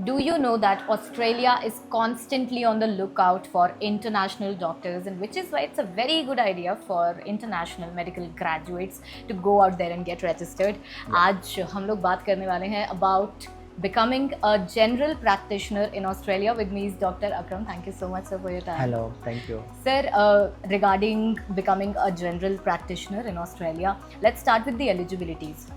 Do you know that Australia is constantly on the lookout for international doctors, and which is why it's a very good idea for international medical graduates to go out there and get registered. आज हम लोग बात करने वाले हैं about becoming a general practitioner in Australia. With me is Dr. Akram. Thank you so much, sir, for your time. Hello, thank you. Sir, regarding becoming a general practitioner in Australia, let's start with the eligibilities.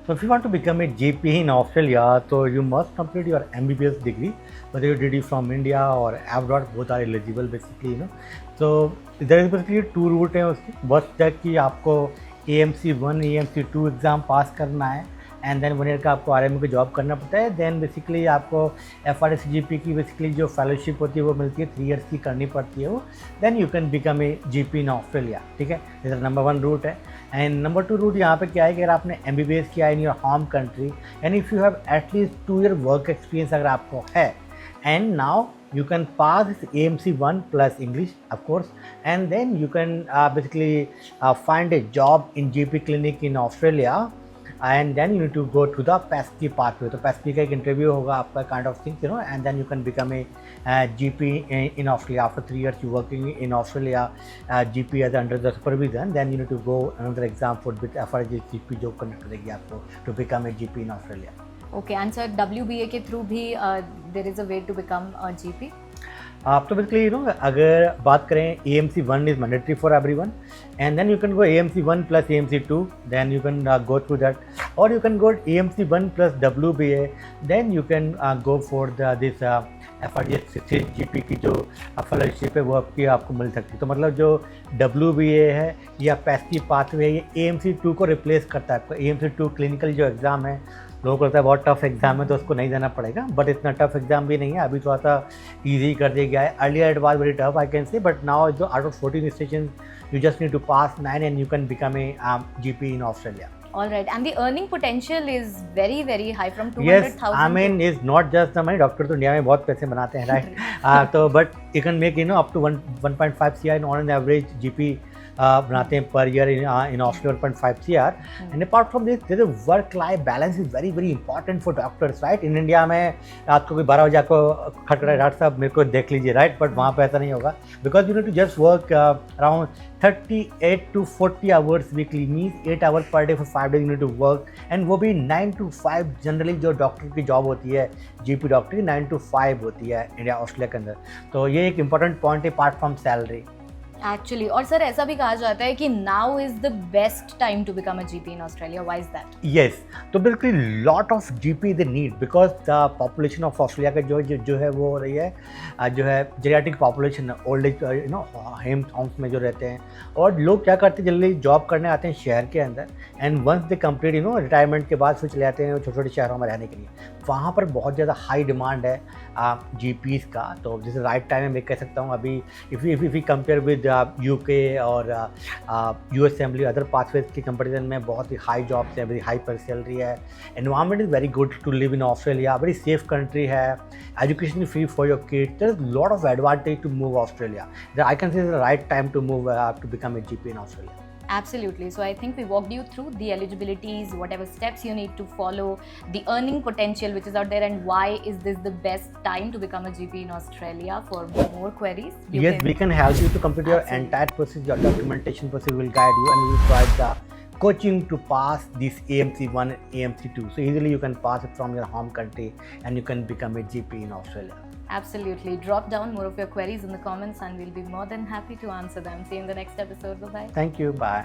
So if you want to become a GP in Australia, so you must complete your MBBS degree, whether you did it from India or abroad, both are eligible basically, So there is basically two route है उसकी. बस तक कि आपको AMC1, AMC2 exam pass करना है and then 1 year का आपको RMO की जॉब करना पड़ता है. देन बेसिकली आपको FRCGP की बेसिकली जो फेलोशिप होती है वो मिलती है, 3 ईयर्स की करनी पड़ती है वो. Then you can become a GP in Australia. ठीक है, इधर नंबर 1 रूट है. एंड नंबर 2 रूट यहाँ पे क्या है कि अगर आपने MBBS किया in your home country and if you have at least 2 year work experience अगर आपको है, and now you can pass this AMC1 plus English of course, and then you can basically find a job in GP clinic in Australia, and then you need to go to the PASPI pathway. तो PASPI का एक interview होगा आपका kind of thing, and then you can become a GP in Australia. After 3 years you working in Australia, GP as under the supervision, then you need to go another exam for FRCGP जो conduct करेगी आपको to become a GP in Australia. Okay, and sir, WBA के through भी there is a way to become a GP? आप तो basically अगर बात करें AMC1 is mandatory for everyone, and then you can go AMC1 plus AMC2, then you can go through that, और you can go AMC1 plus WBA, then you can go for this FRCGP की जो fellowship है वो आपको मिल सकती है. तो मतलब जो WBA है या PASPI पाथवे है, ये AMC2 को रिप्लेस करता है. आपको AMC2 क्लिनिकल जो एग्ज़ाम है, लोगों को लगता है बहुत टफ एग्जाम है तो उसको नहीं देना पड़ेगा, बट इतना टफ एग्जाम भी नहीं है. अभी थोड़ा सा ईजी कर दिया गया है. Earlier it was very tough I can say, but now जो out of 14 station you just need to pass 9 and you can become a GP in Australia. All right, and the earning potential is very very high from 200,000. Yes, I mean is not just the money. Doctor तो India में बहुत पैसे बनाते हैं, right? तो but you can make up to 1.5 CR on an average. GP बनाते हैं पर year in Australia 1.5 CR. And apart from this there is work life balance is very very important for doctors, right? In India में रात को कोई 12 बजे आपको खटखटाए, doctor साहब मेरे को देख लीजिए, राइट? बट वहाँ पे ऐसा नहीं होगा, because you need to just work around 38 to 40 hours weekly, means 8 hour per day for 5 days you need to work, and वो भी 9 to 5 जनरली जो डॉक्टर की जॉब होती है, GP डॉक्टर की 9 to 5 होती है इंडिया ऑस्ट्रेलिया के अंदर. तो ये एक इंपॉर्टेंट पॉइंट है अपार्ट फ्रॉम सैलरी एक्चुअली. और सर ऐसा भी कहा जाता है कि now is the best time to become a GP in Australia. Why is that? Yes, तो basically lot of GP the need, because the population of Australia का जो है वो हो रही है, जो है geriatric population, old age homes में जो रहते हैं, और लोग क्या करते हैं जल्दी जॉब करने आते हैं शहर के अंदर, and once they complete retirement के बाद फिर चले जाते हैं छोटे छोटे शहरों में रहने के लिए. वहाँ पर बहुत ज़्यादा हाई डिमांड है GPs का. तो जैसे राइट टाइम में मैं कह सकता हूँ अभी if you compare with UK और US असेंबली अदर पाथवेज के कंपेरिजन में बहुत ही हाई जॉब्स हैं, वेरी हाई पर सैलरी है. Environment is very good to live in Australia, very safe country है, education free for your kids. There is lot of advantage to move Australia. I can say the right time to move to become a GP in Australia. Absolutely. So I think we walked you through the eligibilities, whatever steps you need to follow, the earning potential which is out there, and why is this the best time to become a GP in Australia. For more queries, yes, we can help you to complete your entire process. Your documentation process will guide you, and we will provide the coaching to pass this AMC1 and AMC2. So easily you can pass it from your home country and you can become a GP in Australia. Absolutely. Drop down more of your queries in the comments and we'll be more than happy to answer them. See you in the next episode. Bye-bye. Thank you. Bye.